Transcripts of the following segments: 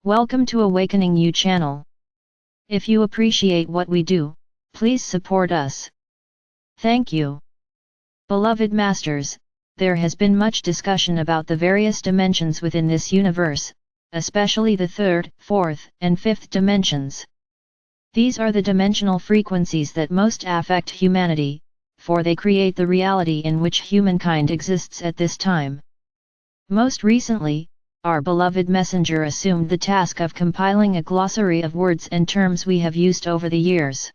Welcome to Awakening You channel. If you appreciate what we do, please support us. Thank you. Beloved Masters, there has been much discussion about the various dimensions within this universe, especially the third, fourth, and fifth dimensions. These are the dimensional frequencies that most affect humanity, for they create the reality in which humankind exists at this time. Most recently, our beloved messenger assumed the task of compiling a glossary of words and terms we have used over the years.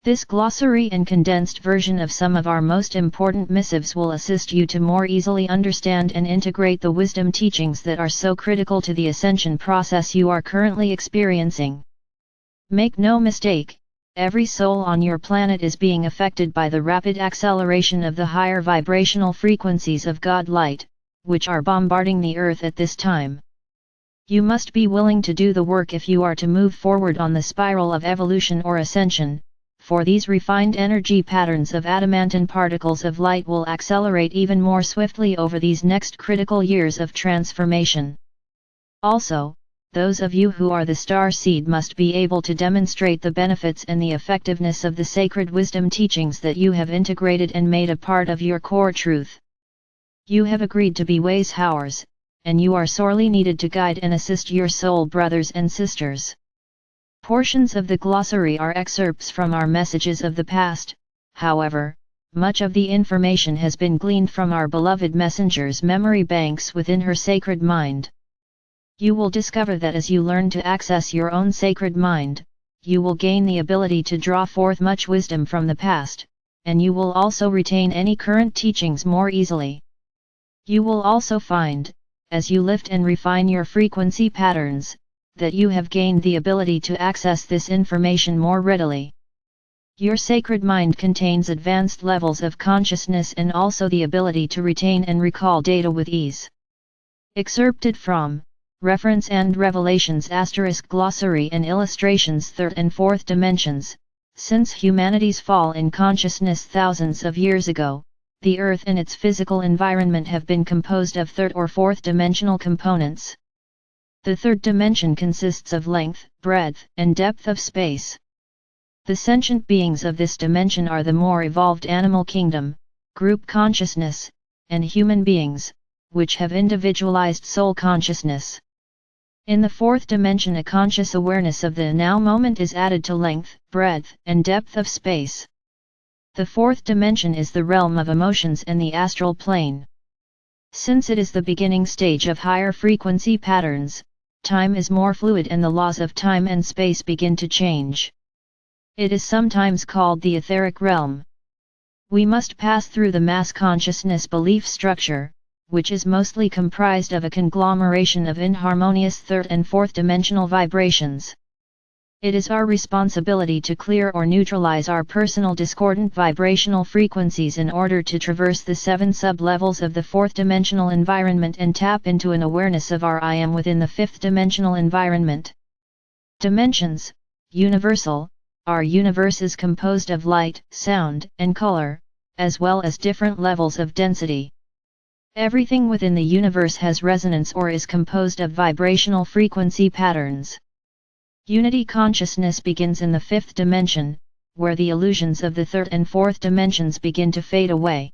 This glossary and condensed version of some of our most important missives will assist you to more easily understand and integrate the wisdom teachings that are so critical to the ascension process you are currently experiencing. Make no mistake, every soul on your planet is being affected by the rapid acceleration of the higher vibrational frequencies of God Light, which are bombarding the earth at this time. You must be willing to do the work if you are to move forward on the spiral of evolution or ascension, for these refined energy patterns of adamantine particles of light will accelerate even more swiftly over these next critical years of transformation. Also, those of you who are the star seed must be able to demonstrate the benefits and the effectiveness of the sacred wisdom teachings that you have integrated and made a part of your core truth. You have agreed to be ways howers, and you are sorely needed to guide and assist your soul brothers and sisters. Portions of the glossary are excerpts from our messages of the past, however, much of the information has been gleaned from our beloved messenger's memory banks within her sacred mind. You will discover that as you learn to access your own sacred mind, you will gain the ability to draw forth much wisdom from the past, and you will also retain any current teachings more easily. You will also find, as you lift and refine your frequency patterns, that you have gained the ability to access this information more readily. Your sacred mind contains advanced levels of consciousness and also the ability to retain and recall data with ease. Excerpted from Reference and Revelations * Glossary and Illustrations Third and Fourth Dimensions. Since humanity's fall in consciousness thousands of years ago, the Earth and its physical environment have been composed of third or fourth dimensional components. The third dimension consists of length, breadth, and depth of space. The sentient beings of this dimension are the more evolved animal kingdom, group consciousness, and human beings, which have individualized soul consciousness. In the fourth dimension, a conscious awareness of the now moment is added to length, breadth, and depth of space. The fourth dimension is the realm of emotions and the astral plane. Since it is the beginning stage of higher frequency patterns, time is more fluid and the laws of time and space begin to change. It is sometimes called the etheric realm. We must pass through the mass consciousness belief structure, which is mostly comprised of a conglomeration of inharmonious third and fourth dimensional vibrations. It is our responsibility to clear or neutralize our personal discordant vibrational frequencies in order to traverse the 7 sub-levels of the fourth dimensional environment and tap into an awareness of our I am within the fifth dimensional environment. Dimensions, universal. Our universe is composed of light, sound, and color, as well as different levels of density. Everything within the universe has resonance or is composed of vibrational frequency patterns. Unity consciousness begins in the fifth dimension, where the illusions of the third and fourth dimensions begin to fade away.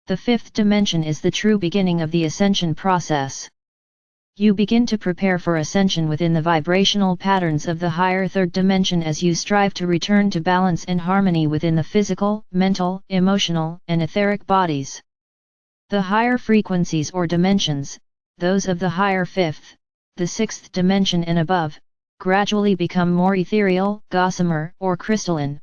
The fifth dimension is the true beginning of the ascension process. You begin to prepare for ascension within the vibrational patterns of the higher third dimension as you strive to return to balance and harmony within the physical, mental, emotional, and etheric bodies. The higher frequencies or dimensions, those of the higher fifth, the sixth dimension and above, gradually become more ethereal, gossamer, or crystalline.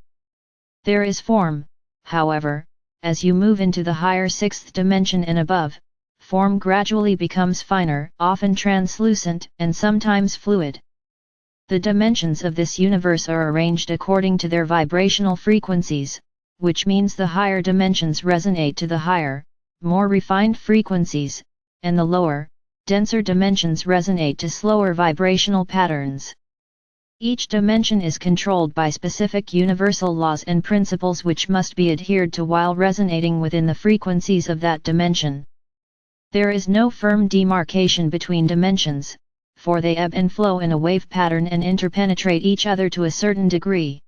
There is form, however, as you move into the higher sixth dimension and above, form gradually becomes finer, often translucent, and sometimes fluid. The dimensions of this universe are arranged according to their vibrational frequencies, which means the higher dimensions resonate to the higher, more refined frequencies, and the lower, denser dimensions resonate to slower vibrational patterns. Each dimension is controlled by specific universal laws and principles which must be adhered to while resonating within the frequencies of that dimension. There is no firm demarcation between dimensions, for they ebb and flow in a wave pattern and interpenetrate each other to a certain degree.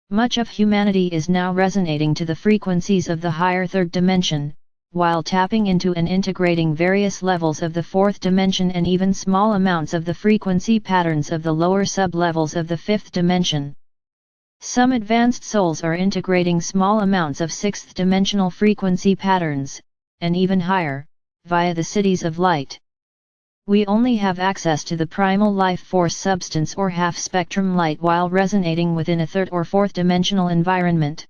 Much of humanity is now resonating to the frequencies of the higher third dimension, while tapping into and integrating various levels of the fourth dimension and even small amounts of the frequency patterns of the lower sub-levels of the fifth dimension. Some advanced souls are integrating small amounts of sixth dimensional frequency patterns, and even higher, via the cities of light. We only have access to the primal life force substance or half-spectrum light while resonating within a third or fourth dimensional environment.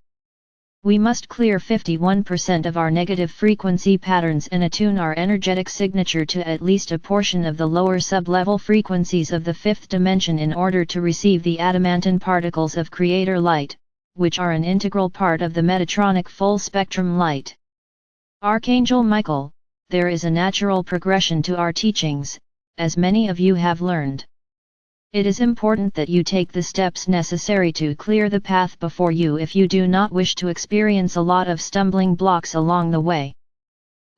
We must clear 51% of our negative frequency patterns and attune our energetic signature to at least a portion of the lower sub-level frequencies of the fifth dimension in order to receive the adamantine particles of creator light, which are an integral part of the Metatronic full-spectrum light. Archangel Michael, there is a natural progression to our teachings, as many of you have learned. It is important that you take the steps necessary to clear the path before you if you do not wish to experience a lot of stumbling blocks along the way.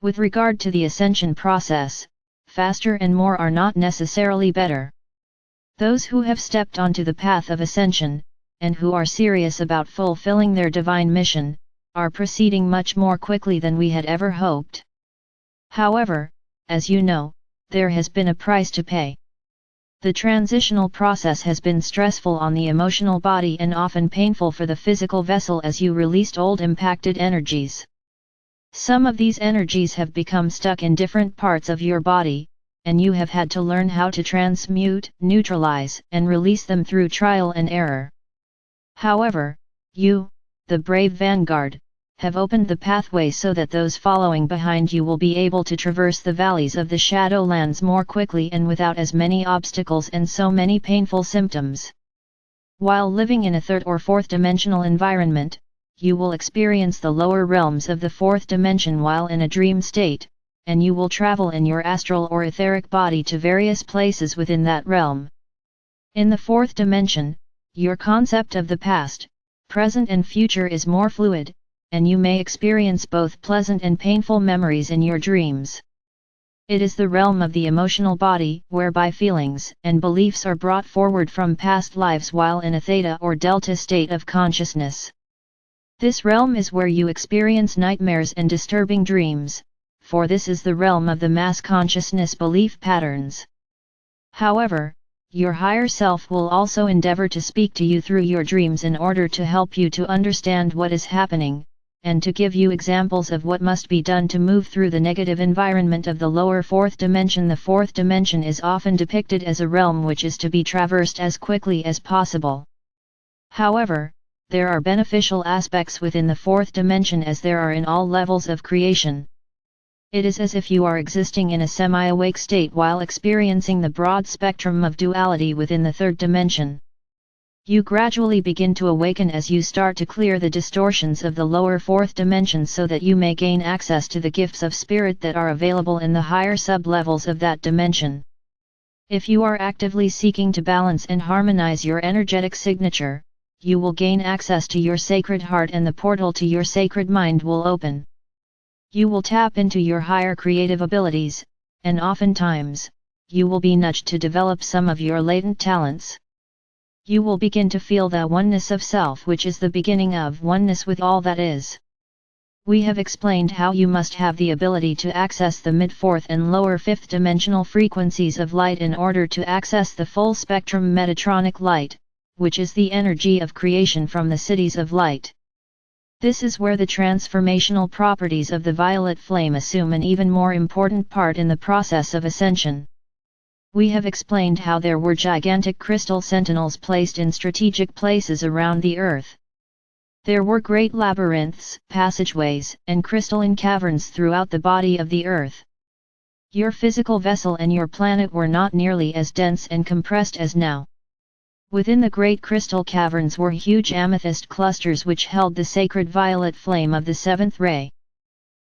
With regard to the ascension process, faster and more are not necessarily better. Those who have stepped onto the path of ascension, and who are serious about fulfilling their divine mission, are proceeding much more quickly than we had ever hoped. However, as you know, there has been a price to pay. The transitional process has been stressful on the emotional body and often painful for the physical vessel as you released old impacted energies. Some of these energies have become stuck in different parts of your body, and you have had to learn how to transmute, neutralize, and release them through trial and error. However, you, the brave vanguard, have opened the pathway so that those following behind you will be able to traverse the valleys of the Shadowlands more quickly and without as many obstacles and so many painful symptoms. While living in a third or fourth dimensional environment, you will experience the lower realms of the fourth dimension while in a dream state, and you will travel in your astral or etheric body to various places within that realm. In the fourth dimension, your concept of the past, present and future is more fluid, and you may experience both pleasant and painful memories in your dreams. It is the realm of the emotional body, whereby feelings and beliefs are brought forward from past lives while in a theta or delta state of consciousness. This realm is where you experience nightmares and disturbing dreams, for this is the realm of the mass consciousness belief patterns. However, your higher self will also endeavor to speak to you through your dreams in order to help you to understand what is happening, and to give you examples of what must be done to move through the negative environment of the lower fourth dimension. The fourth dimension is often depicted as a realm which is to be traversed as quickly as possible. However, there are beneficial aspects within the fourth dimension as there are in all levels of creation. It is as if you are existing in a semi-awake state while experiencing the broad spectrum of duality within the third dimension. You gradually begin to awaken as you start to clear the distortions of the lower fourth dimension so that you may gain access to the gifts of spirit that are available in the higher sub-levels of that dimension. If you are actively seeking to balance and harmonize your energetic signature, you will gain access to your sacred heart and the portal to your sacred mind will open. You will tap into your higher creative abilities, and oftentimes, you will be nudged to develop some of your latent talents. You will begin to feel the oneness of self, which is the beginning of oneness with all that is. We have explained how you must have the ability to access the mid-fourth and lower fifth dimensional frequencies of light in order to access the full spectrum Metatronic light, which is the energy of creation from the cities of light. This is where the transformational properties of the violet flame assume an even more important part in the process of ascension. We have explained how there were gigantic crystal sentinels placed in strategic places around the earth. There were great labyrinths, passageways, and crystalline caverns throughout the body of the earth. Your physical vessel and your planet were not nearly as dense and compressed as now. Within the great crystal caverns were huge amethyst clusters which held the sacred violet flame of the seventh ray.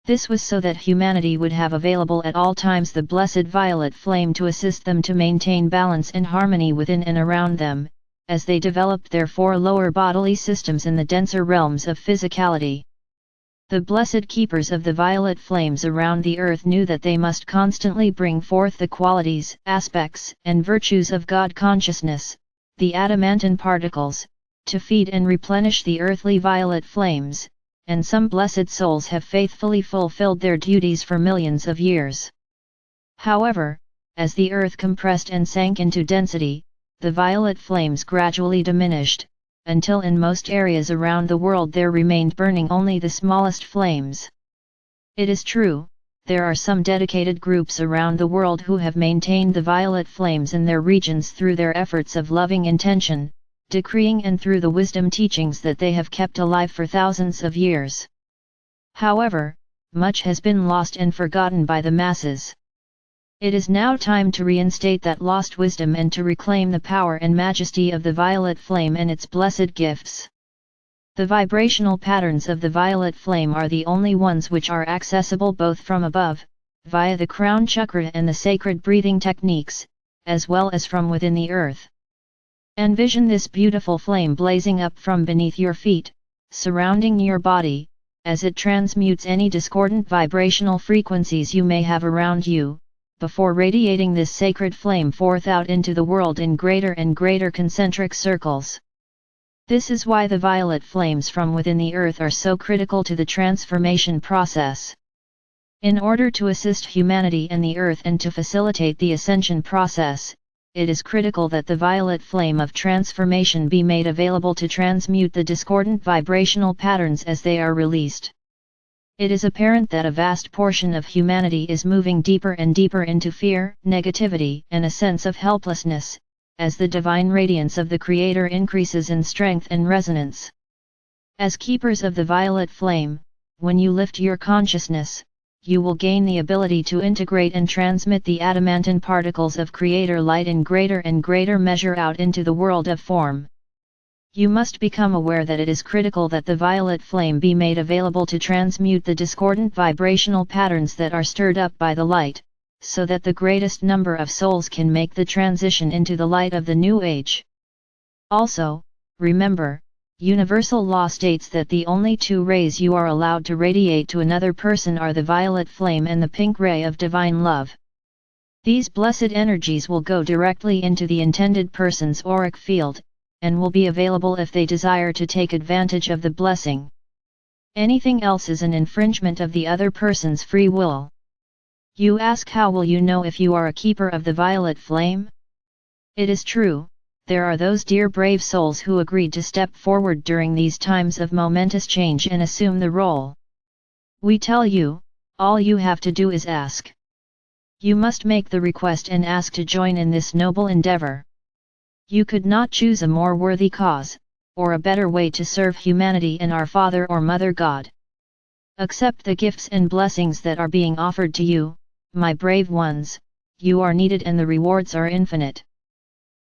This was so that humanity would have available at all times the blessed violet flame to assist them to maintain balance and harmony within and around them, as they developed their four lower bodily systems in the denser realms of physicality. The blessed keepers of the violet flames around the earth knew that they must constantly bring forth the qualities, aspects, and virtues of God consciousness, the adamantine particles, to feed and replenish the earthly violet flames, and some blessed souls have faithfully fulfilled their duties for millions of years. However, as the earth compressed and sank into density, the violet flames gradually diminished, until in most areas around the world there remained burning only the smallest flames. It is true, there are some dedicated groups around the world who have maintained the violet flames in their regions through their efforts of loving intention, decreeing, and through the wisdom teachings that they have kept alive for thousands of years. However, much has been lost and forgotten by the masses. It is now time to reinstate that lost wisdom and to reclaim the power and majesty of the violet flame and its blessed gifts. The vibrational patterns of the violet flame are the only ones which are accessible both from above, via the crown chakra and the sacred breathing techniques, as well as from within the earth. Envision this beautiful flame blazing up from beneath your feet, surrounding your body, as it transmutes any discordant vibrational frequencies you may have around you, before radiating this sacred flame forth out into the world in greater and greater concentric circles. This is why the violet flames from within the earth are so critical to the transformation process. In order to assist humanity and the earth and to facilitate the ascension process, it is critical that the violet flame of transformation be made available to transmute the discordant vibrational patterns as they are released. It is apparent that a vast portion of humanity is moving deeper and deeper into fear, negativity, and a sense of helplessness, as the divine radiance of the Creator increases in strength and resonance. As keepers of the violet flame, when you lift your consciousness, you will gain the ability to integrate and transmit the adamantine particles of Creator light in greater and greater measure out into the world of form. You must become aware that it is critical that the violet flame be made available to transmute the discordant vibrational patterns that are stirred up by the light, so that the greatest number of souls can make the transition into the light of the new age. Also, remember, universal law states that the only two rays you are allowed to radiate to another person are the violet flame and the pink ray of divine love. These blessed energies will go directly into the intended person's auric field, and will be available if they desire to take advantage of the blessing. Anything else is an infringement of the other person's free will. You ask, how will you know if you are a keeper of the violet flame? It is true, there are those dear brave souls who agreed to step forward during these times of momentous change and assume the role. We tell you, all you have to do is ask. You must make the request and ask to join in this noble endeavor. You could not choose a more worthy cause, or a better way to serve humanity and our Father or Mother God. Accept the gifts and blessings that are being offered to you, my brave ones. You are needed and the rewards are infinite.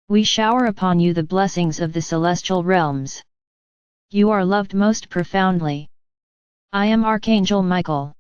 We shower upon you the blessings of the celestial realms. You are loved most profoundly. I am Archangel Michael.